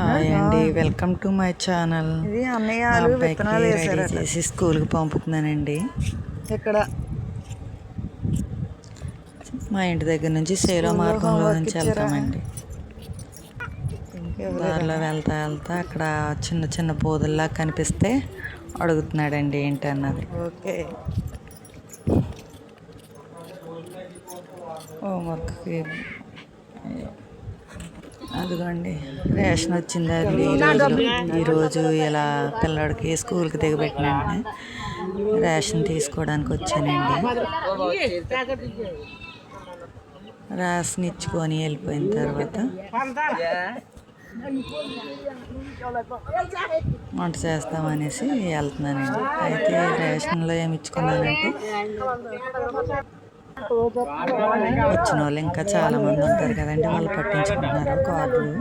Hi అండి, welcome to my channel. ఇది మా అన్నయ్యలు అబ్బాయికి విత్తనాలు రెడీ వేసారట. చేసి స్కూల్కి పంపుతున్నానండి. ఇక్కడ మా ఇంటి దగ్గర నుంచి సేలో స్కూల్లో మార్గంలో హోంవర్క్ నుంచి ఇచ్చారా? వెళ్తామండి. దారిలో వెళ్తా అక్కడ చిన్న చిన్న బోధల్లా కనిపిస్తే అడుగుతున్నాడండి ఏంటన్నది. ఓకే, హోంవర్క్కి అదిగోండి రేషన్ వచ్చిందండి ఈరోజు ఇలా పిల్లడికి స్కూల్కి దిగబెట్టిన వెంటనే రేషన్ తీసుకోవడానికి వచ్చానండి. రేషన్ ఇచ్చుకొని వెళ్ళిపోయిన తర్వాత వంట చేస్తామనేసి వెళ్తున్నానండి. అయితే రేషన్లో ఏమి ఇచ్చుకున్నానంటే వచ్చిన వాళ్ళు ఇంకా చాలా మంది ఉంటారు కదండి, వాళ్ళు పట్టించుకుంటున్నారు. కార్డులు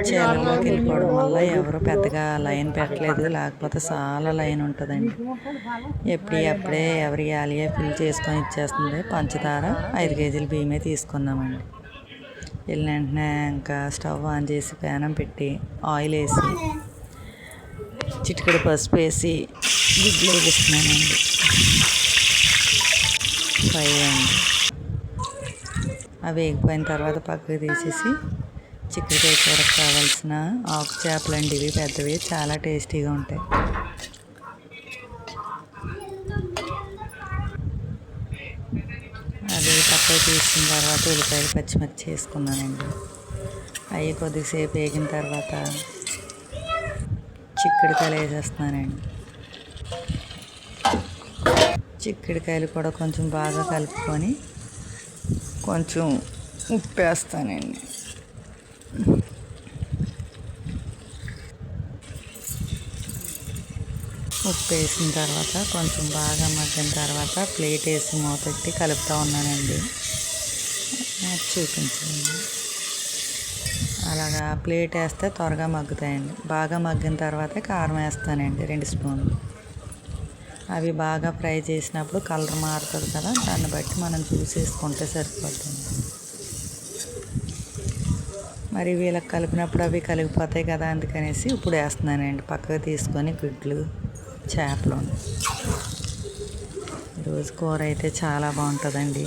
చీలలోకి వెళ్ళిపోవడం వల్ల ఎవరు పెద్దగా లైన్ పెట్టలేదు, లేకపోతే చాలా లైన్ ఉంటుందండి. ఎప్పుడే ఎవరి ఆలియా ఫిల్ చేసుకొని ఇచ్చేస్తుంది. పంచదార 5 కేజీలు బియ్యమే తీసుకున్నామండి. వెళ్ళిన వెంటనే ఇంకా స్టవ్ ఆన్ చేసి ప్యానం పెట్టి ఆయిల్ వేసి చిటికెడు పసుపు వేసి గుడ్లు వేగిస్తున్నానండి. ఫ్రై అండి. అవి వేగిపోయిన తర్వాత పక్కకు తీసేసి చిక్కుడుకాయ కూరకు కావాల్సిన ఆకు చేపలు అండి, ఇవి పెద్దవి చాలా టేస్టీగా ఉంటాయి. అది పక్కకు తీసుకున్న తర్వాత ఉల్లిపాయలు పచ్చిమిర్చి వేసుకున్నానండి. అవి కొద్దిసేపు వేగిన తర్వాత చిక్కుడుకాయలు వేసేస్తున్నానండి. చిక్కుడుకాయలు కూడా కొంచెం బాగా కలుపుకొని కొంచెం ఉప్పు వేస్తానండి. ఉప్పు వేసిన తర్వాత కొంచెం బాగా మగ్గిన తర్వాత ప్లేట్ వేసి మూతెట్టి కలుపుతూ ఉన్నానండి. చూపించండి. అలాగా ప్లేట్ వేస్తే త్వరగా మగ్గుతాయండి. బాగా మగ్గిన తర్వాత కారం వేస్తానండి 2 స్పూన్లు. అవి బాగా ఫ్రై చేసినప్పుడు కలర్ మారుతుంది కదా, దాన్ని బట్టి మనం చూసేసుకుంటే సరిపోతుంది. మరి వీళ్ళకి కలిపినప్పుడు అవి కలిగిపోతాయి కదా, అందుకనేసి ఇప్పుడు వేస్తున్నానండి. పక్కకు తీసుకొని గుడ్లు చేపలు. ఈరోజు కూర అయితే చాలా బాగుంటుందండి.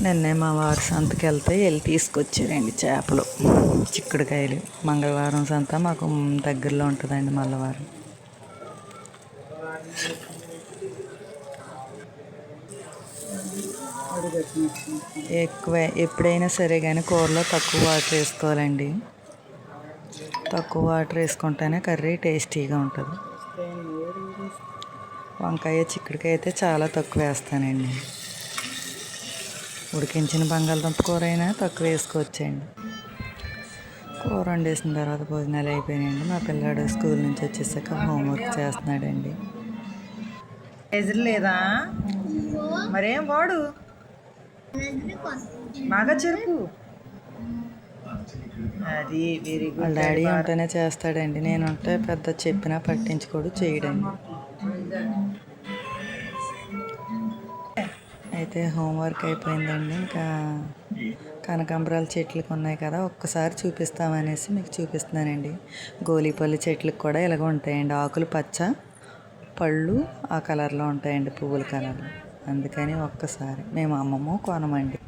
నిన్నే మా వారు సంతకి వెళ్ళి తీసుకొచ్చారండి చేపలు, చిక్కుడుకాయలు. మంగళవారం సంత మాకు దగ్గరలో ఉంటుందండి. మల్లవారం ఎప్పుడైనా సరే కానీ కూరలో తక్కువ వాటర్ వేసుకోవాలండి. తక్కువ వాటర్ వేసుకుంటేనే కర్రీ టేస్టీగా ఉంటుంది. వంకాయ చిక్కుడుకాయ అయితే చాలా తక్కువ వేస్తానండి. ఉడికించిన బంగాళదుంప కూర అయినా తక్కువ వేసుకోవచ్చండి. కూర వండేసిన తర్వాత భోజనాలు అయిపోయినాయండి. మా పిల్లాడు స్కూల్ నుంచి వచ్చేసాక హోంవర్క్ చేస్తున్నాడండి. ఎదురు లేదా మరేం వాడు బాగా చెరుపు. అది వెరీ గుడ్. వాళ్ళ డాడీ ఉంటేనే చేస్తాడండి, నేను ఉంటే పెద్ద చెప్పినా పట్టించుకోడు, చేయడండి. అయితే హోంవర్క్ అయిపోయిందండి. ఇంకా కనకాంబరాల చెట్లకు ఉన్నాయి కదా, ఒక్కసారి చూపిస్తామనేసి మీకు చూపిస్తున్నానండి. గోలీపల్లి చెట్లకు కూడా ఇలాగ ఉంటాయండి. ఆకులు పచ్చ, పళ్ళు ఆ కలర్లో ఉంటాయండి, పువ్వుల కలర్లో. అందుకని ఒక్కసారి మేము అమ్మము కొనమండి.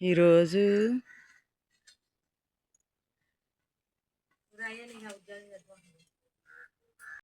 ఈరోజు